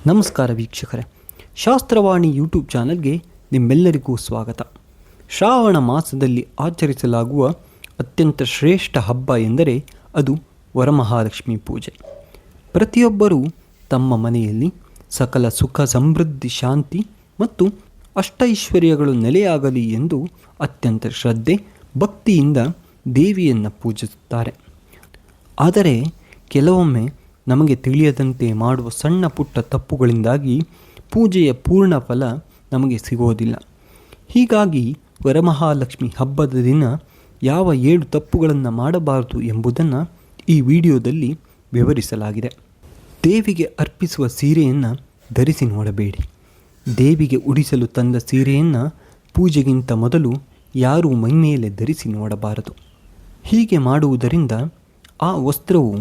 ನಮಸ್ಕಾರ ವೀಕ್ಷಕರೇ, ಶಾಸ್ತ್ರವಾಣಿ ಯೂಟ್ಯೂಬ್ ಚಾನಲ್ಗೆ ನಿಮ್ಮೆಲ್ಲರಿಗೂ ಸ್ವಾಗತ. ಶ್ರಾವಣ ಮಾಸದಲ್ಲಿ ಆಚರಿಸಲಾಗುವ ಅತ್ಯಂತ ಶ್ರೇಷ್ಠ ಹಬ್ಬ ಎಂದರೆ ಅದು ವರಮಹಾಲಕ್ಷ್ಮಿ ಪೂಜೆ. ಪ್ರತಿಯೊಬ್ಬರೂ ತಮ್ಮ ಮನೆಯಲ್ಲಿ ಸಕಲ ಸುಖ ಸಮೃದ್ಧಿ ಶಾಂತಿ ಮತ್ತು ಅಷ್ಟೈಶ್ವರ್ಯಗಳು ನೆಲೆಯಾಗಲಿ ಎಂದು ಅತ್ಯಂತ ಶ್ರದ್ಧೆ ಭಕ್ತಿಯಿಂದ ದೇವಿಯನ್ನು ಪೂಜಿಸುತ್ತಾರೆ. ಆದರೆ ಕೆಲವೊಮ್ಮೆ ನಮಗೆ ತಿಳಿಯದಂತೆ ಮಾಡುವ ಸಣ್ಣ ಪುಟ್ಟ ತಪ್ಪುಗಳಿಂದಾಗಿ ಪೂಜೆಯ ಪೂರ್ಣ ಫಲ ನಮಗೆ ಸಿಗೋದಿಲ್ಲ. ಹೀಗಾಗಿ ವರಮಹಾಲಕ್ಷ್ಮಿ ಹಬ್ಬದ ದಿನ ಯಾವ 7 ತಪ್ಪುಗಳನ್ನು ಮಾಡಬಾರದು ಎಂಬುದನ್ನು ಈ ವಿಡಿಯೋದಲ್ಲಿ ವಿವರಿಸಲಾಗಿದೆ. ದೇವಿಗೆ ಅರ್ಪಿಸುವ ಸೀರೆಯನ್ನು ಧರಿಸಿ ನೋಡಬೇಡಿ. ದೇವಿಗೆ ಉಡಿಸಲು ತಂದ ಸೀರೆಯನ್ನು ಪೂಜೆಗಿಂತ ಮೊದಲು ಯಾರೂ ಮೈಮೇಲೆ ಧರಿಸಿ ನೋಡಬಾರದು. ಹೀಗೆ ಮಾಡುವುದರಿಂದ ಆ ವಸ್ತ್ರವು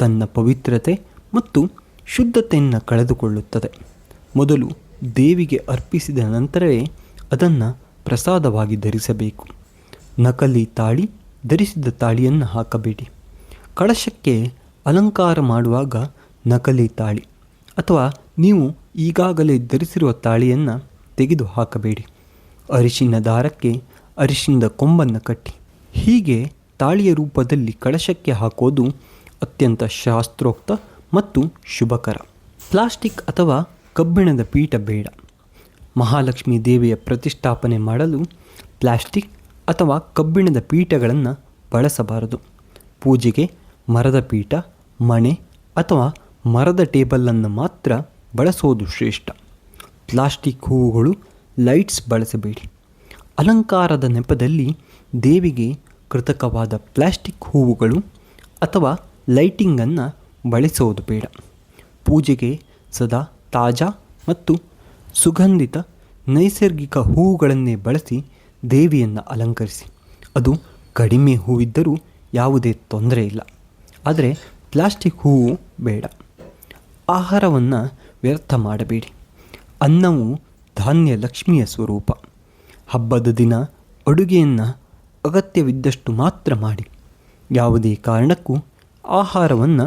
ತನ್ನ ಪವಿತ್ರತೆ ಮತ್ತು ಶುದ್ಧತೆಯನ್ನು ಕಳೆದುಕೊಳ್ಳುತ್ತದೆ. ಮೊದಲು ದೇವಿಗೆ ಅರ್ಪಿಸಿದ ನಂತರವೇ ಅದನ್ನು ಪ್ರಸಾದವಾಗಿ ಧರಿಸಬೇಕು. ನಕಲಿ ತಾಳಿ ಧರಿಸಿದ ತಾಳಿಯನ್ನು ಹಾಕಬೇಡಿ. ಕಳಶಕ್ಕೆ ಅಲಂಕಾರ ಮಾಡುವಾಗ ನಕಲಿ ತಾಳಿ ಅಥವಾ ನೀವು ಈಗಾಗಲೇ ಧರಿಸಿರುವ ತಾಳಿಯನ್ನು ತೆಗೆದು ಹಾಕಬೇಡಿ. ಅರಿಶಿನ ದಾರಕ್ಕೆ ಅರಿಶಿನದ ಕೊಂಬನ್ನು ಕಟ್ಟಿ ಹೀಗೆ ತಾಳಿಯ ರೂಪದಲ್ಲಿ ಕಳಶಕ್ಕೆ ಹಾಕೋದು ಅತ್ಯಂತ ಶಾಸ್ತ್ರೋಕ್ತ ಮತ್ತು ಶುಭಕರ. ಪ್ಲಾಸ್ಟಿಕ್ ಅಥವಾ ಕಬ್ಬಿಣದ ಪೀಠ ಬೇಡ. ಮಹಾಲಕ್ಷ್ಮಿ ದೇವಿಯ ಪ್ರತಿಷ್ಠಾಪನೆ ಮಾಡಲು ಪ್ಲಾಸ್ಟಿಕ್ ಅಥವಾ ಕಬ್ಬಿಣದ ಪೀಠಗಳನ್ನು ಬಳಸಬಾರದು. ಪೂಜೆಗೆ ಮರದ ಪೀಠ, ಮಣೆ ಅಥವಾ ಮರದ ಟೇಬಲನ್ನು ಮಾತ್ರ ಬಳಸೋದು ಶ್ರೇಷ್ಠ. ಪ್ಲಾಸ್ಟಿಕ್ ಹೂವುಗಳು, ಲೈಟ್ಸ್ ಬಳಸಬೇಡಿ. ಅಲಂಕಾರದ ನೆಪದಲ್ಲಿ ದೇವಿಗೆ ಕೃತಕವಾದ ಪ್ಲಾಸ್ಟಿಕ್ ಹೂವುಗಳು ಅಥವಾ ಲೈಟಿಂಗನ್ನು ಬಳಸೋದು ಬೇಡ. ಪೂಜೆಗೆ ಸದಾ ತಾಜಾ ಮತ್ತು ಸುಗಂಧಿತ ನೈಸರ್ಗಿಕ ಹೂವುಗಳನ್ನೇ ಬಳಸಿ ದೇವಿಯನ್ನು ಅಲಂಕರಿಸಿ. ಅದು ಕಡಿಮೆ ಹೂವಿದ್ದರೂ ಯಾವುದೇ ತೊಂದರೆ ಇಲ್ಲ, ಆದರೆ ಪ್ಲಾಸ್ಟಿಕ್ ಹೂವು ಬೇಡ. ಆಹಾರವನ್ನು ವ್ಯರ್ಥ ಮಾಡಬೇಡಿ. ಅನ್ನವು ಧಾನ್ಯ ಲಕ್ಷ್ಮಿಯ ಸ್ವರೂಪ. ಹಬ್ಬದ ದಿನ ಅಡುಗೆಯನ್ನು ಅಗತ್ಯವಿದ್ದಷ್ಟು ಮಾತ್ರ ಮಾಡಿ. ಯಾವುದೇ ಕಾರಣಕ್ಕೂ ಆಹಾರವನ್ನು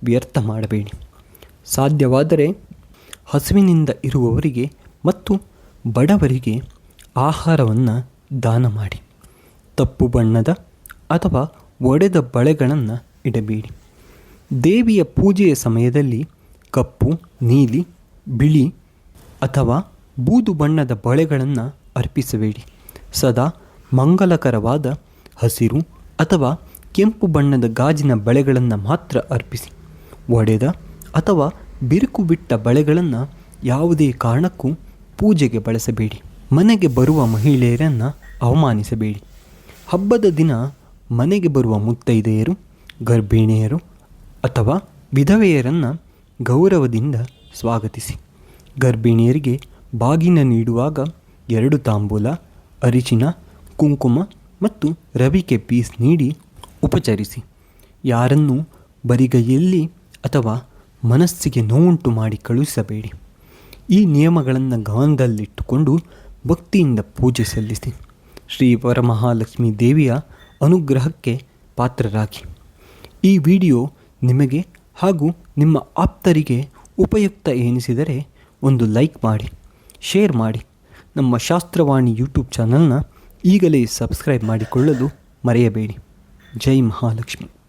ವ್ಯರ್ಥ ಮಾಡಬೇಡಿ. ಸಾಧ್ಯವಾದರೆ ಹಸಿವಿನಿಂದ ಇರುವವರಿಗೆ ಮತ್ತು ಬಡವರಿಗೆ ಆಹಾರವನ್ನು ದಾನ ಮಾಡಿ. ತಪ್ಪು ಬಣ್ಣದ ಅಥವಾ ಒಡೆದ ಬಳೆಗಳನ್ನು ಇಡಬೇಡಿ. ದೇವಿಯ ಪೂಜೆಯ ಸಮಯದಲ್ಲಿ ಕಪ್ಪು, ನೀಲಿ, ಬಿಳಿ ಅಥವಾ ಬೂದು ಬಣ್ಣದ ಬಳೆಗಳನ್ನು ಅರ್ಪಿಸಬೇಡಿ. ಸದಾ ಮಂಗಲಕರವಾದ ಹಸಿರು ಅಥವಾ ಕೆಂಪು ಬಣ್ಣದ ಗಾಜಿನ ಬಳೆಗಳನ್ನು ಮಾತ್ರ ಅರ್ಪಿಸಿ. ಒಡೆದ ಅಥವಾ ಬಿರುಕು ಬಿಟ್ಟ ಬಳೆಗಳನ್ನು ಯಾವುದೇ ಕಾರಣಕ್ಕೂ ಪೂಜೆಗೆ ಬಳಸಬೇಡಿ. ಮನೆಗೆ ಬರುವ ಮಹಿಳೆಯರನ್ನು ಅವಮಾನಿಸಬೇಡಿ. ಹಬ್ಬದ ದಿನ ಮನೆಗೆ ಬರುವ ಮುತ್ತೈದೆಯರು, ಗರ್ಭಿಣಿಯರು ಅಥವಾ ವಿಧವೆಯರನ್ನು ಗೌರವದಿಂದ ಸ್ವಾಗತಿಸಿ. ಗರ್ಭಿಣಿಯರಿಗೆ ಬಾಗಿನ ನೀಡುವಾಗ 2 ತಾಂಬೂಲ, ಅರಿಶಿನ, ಕುಂಕುಮ ಮತ್ತು ರವಿಕೆ ಪೀಸ್ ನೀಡಿ ಉಪಚರಿಸಿ. ಯಾರನ್ನೂ ಬರಿಗೈಯಲ್ಲಿ ಅಥವಾ ಮನಸ್ಸಿಗೆ ನೋವುಂಟು ಮಾಡಿ ಕಳುಹಿಸಬೇಡಿ. ಈ ನಿಯಮಗಳನ್ನು ಗಮನದಲ್ಲಿಟ್ಟುಕೊಂಡು ಭಕ್ತಿಯಿಂದ ಪೂಜೆ ಸಲ್ಲಿಸಿ. ಶ್ರೀ ವರಮಹಾಲಕ್ಷ್ಮಿ ದೇವಿಯ ಅನುಗ್ರಹಕ್ಕೆ ಪಾತ್ರರಾಗಿ. ಈ ವಿಡಿಯೋ ನಿಮಗೆ ಹಾಗೂ ನಿಮ್ಮ ಆಪ್ತರಿಗೆ ಉಪಯುಕ್ತ ಎನಿಸಿದರೆ ಒಂದು ಲೈಕ್ ಮಾಡಿ, ಶೇರ್ ಮಾಡಿ. ನಮ್ಮ ಶಾಸ್ತ್ರವಾಣಿ ಯೂಟ್ಯೂಬ್ ಚಾನಲ್ನ ಈಗಲೇ ಸಬ್ಸ್ಕ್ರೈಬ್ ಮಾಡಿಕೊಳ್ಳಲು ಮರೆಯಬೇಡಿ. ಜೈ ಮಹಾಲಕ್ಷ್ಮಿ.